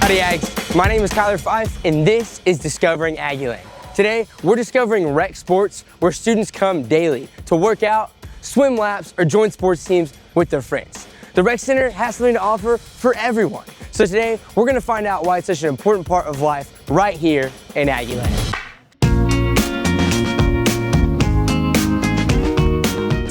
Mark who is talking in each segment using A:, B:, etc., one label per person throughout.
A: Howdy, Aggies. My name is Fife, and this is Discovering Aggieland. Today, we're discovering rec sports where students come daily to work out, swim laps, or join sports teams with their friends. The rec center has something to offer for everyone. So today, we're gonna find out why it's such an important part of life right here in Aggieland.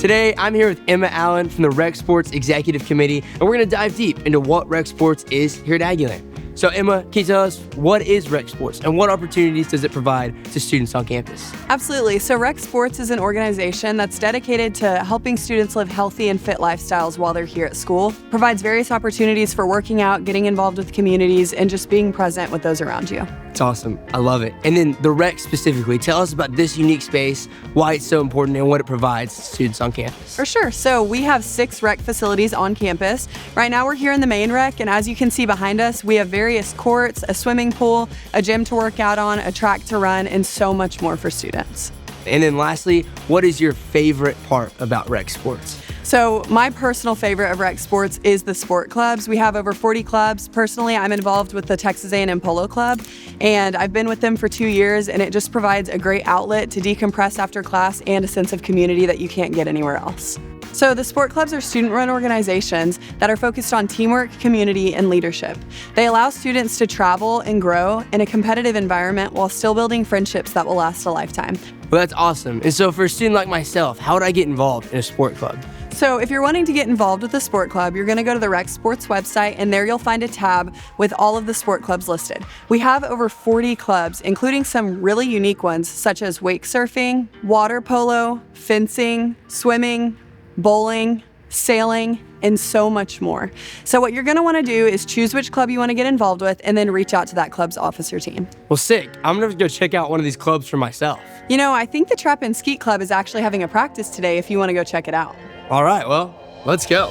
A: Today, I'm here with Emma Allen from the Rec Sports Executive Committee, and we're gonna dive deep into what rec sports is here at Aggieland. So Emma, can you tell us what is rec sports and what opportunities does it provide to students on campus?
B: Absolutely. So Rec Sports is an organization that's dedicated to helping students live healthy and fit lifestyles while they're here at school. Provides various opportunities for working out, getting involved with communities, and just being present with those around you.
A: It's awesome. I love it. And then the rec specifically, tell us about this unique space, why it's so important, and what it provides to students on campus.
B: For sure. So we have 6 rec facilities on campus. Right now we're here in the main rec, and as you can see behind us, we have various courts, a swimming pool, a gym to work out on, a track to run, and so much more for students.
A: And then lastly, what is your favorite part about rec sports?
B: So my personal favorite of rec sports is the sport clubs. We have over 40 clubs. Personally, I'm involved with the Texas A&M Polo Club, and I've been with them for 2 years, and it just provides a great outlet to decompress after class and a sense of community that you can't get anywhere else. So the sport clubs are student-run organizations that are focused on teamwork, community, and leadership. They allow students to travel and grow in a competitive environment while still building friendships that will last a lifetime.
A: Well, that's awesome. And so for a student like myself, how would I get involved in a sport club?
B: So if you're wanting to get involved with the sport club, you're gonna go to the Rec Sports website, and there you'll find a tab with all of the sport clubs listed. We have over 40 clubs, including some really unique ones, such as wake surfing, water polo, fencing, swimming, bowling, sailing, and so much more. So what you're gonna wanna do is choose which club you wanna get involved with and then reach out to that club's officer team.
A: Well, sick. I'm gonna go check out one of these clubs for myself.
B: You know, I think the Trap and Skeet Club is actually having a practice today if you wanna go check it out.
A: All right, well, let's go.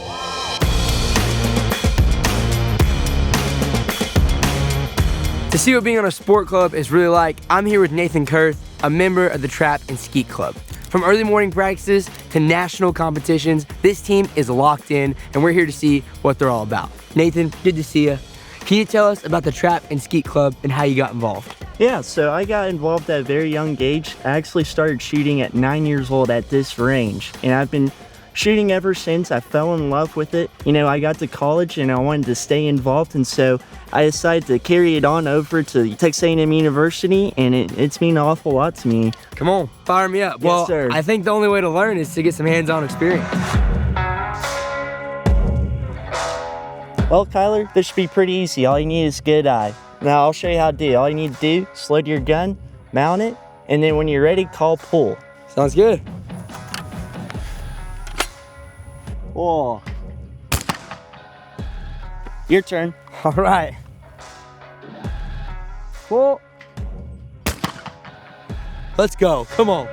A: To see what being on a sport club is really like, I'm here with Nathan Kurth, a member of the Trap and Skeet Club. From early morning practices to national competitions, this team is locked in, and we're here to see what they're all about. Nathan, good to see you. Can you tell us about the Trap and Skeet Club and how you got involved?
C: Yeah, so I got involved at a very young age. I actually started shooting at 9 years old at this range, and I've been shooting ever since. I fell in love with it. You know, I got to college and I wanted to stay involved, and so I decided to carry it on over to Texas A&M University, and it's mean an awful lot to me.
A: Come on, fire me up.
C: Yes,
A: well,
C: sir.
A: I think the only way to learn is to get some hands-on experience.
C: Well, Kyler, this should be pretty easy. All you need is a good eye. Now, I'll show you how to do it. All you need to do is load your gun, mount it, and then when you're ready, call pull.
A: Sounds good.
C: Whoa. Your turn.
A: All right. Well, let's go. Come on.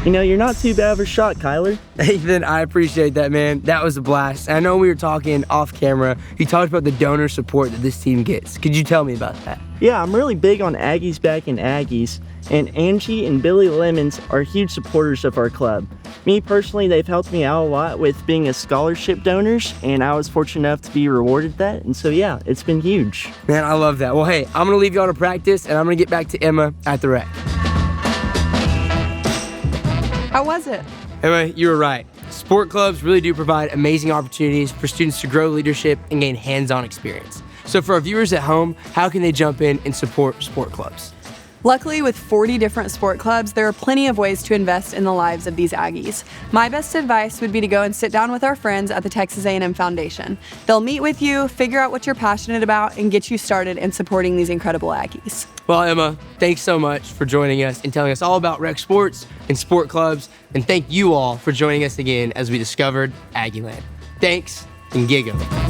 C: You know, you're not too bad of a shot, Kyler.
A: Nathan, I appreciate that, man. That was a blast. I know we were talking off camera. You talked about the donor support that this team gets. Could you tell me about that?
C: Yeah, I'm really big on Aggies backing Aggies, and Angie and Billy Lemons are huge supporters of our club. Me personally, they've helped me out a lot with being a scholarship donors, and I was fortunate enough to be rewarded that, and so yeah, it's been huge.
A: Man, I love that. Well, hey, I'm gonna leave you on to practice, and I'm gonna get back to Emma at the rec.
B: How was it?
A: Emma, you were right. Sport clubs really do provide amazing opportunities for students to grow leadership and gain hands-on experience. So for our viewers at home, how can they jump in and support sport clubs?
B: Luckily, with 40 different sport clubs, there are plenty of ways to invest in the lives of these Aggies. My best advice would be to go and sit down with our friends at the Texas A&M Foundation. They'll meet with you, figure out what you're passionate about, and get you started in supporting these incredible Aggies.
A: Well, Emma, thanks so much for joining us and telling us all about rec sports and sport clubs. And thank you all for joining us again as we discovered Aggieland. Thanks, and gig 'em.